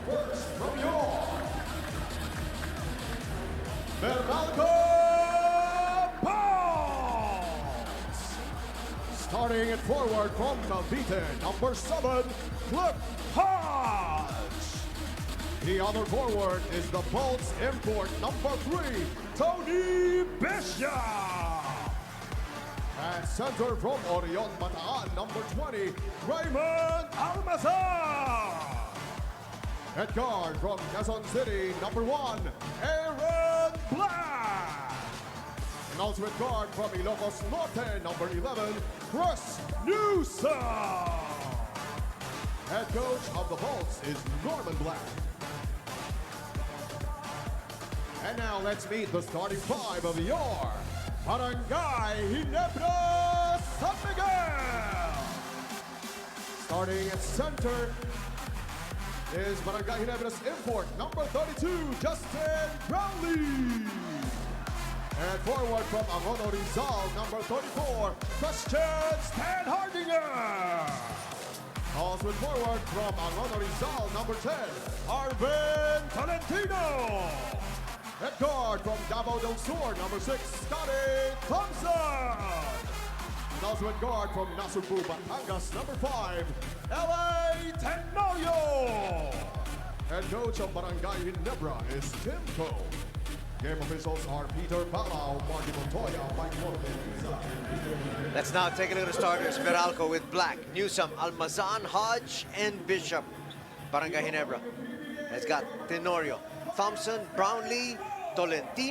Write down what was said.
First from your Meralco Pals. Starting it forward from Cavite, number 7, Clip Hodge. The other forward is the Bolts import, number 3, Tony Bishop. And center from Orion Bataan, number 20, Raymond Almazan. At guard from Quezon City, number 1, Aaron Black. And also at guard from Ilocos Norte, number 11, Chris Newsom. Head coach of the Bolts is Norman Black. And now let's meet the starting 5 of your Barangay Ginebra, San Miguel. Starting at center is Barangay Ginebra's import, number 32, Justin Brownlee. And forward from Angono Rizal, number 34, Christian Stan Hardinger. Also forward from Angono Rizal, number 10, Arvin Tolentino. At guard from Davao del Sur, number 6, Scotty Thompson. And also at guard from Nasugbu, Batangas, number 5, L.A. Tenorio. Head coach of Barangay Ginebra is Tim Cole. Game officials are Peter Palau, Marty Montoya, Mike Morgan. Let's now take a look at the starters. Meralco with Black, Newsom, Almazan, Hodge, and Bishop. Barangay Ginebra has got Tenorio, Thompson, Brownlee, Tolentino.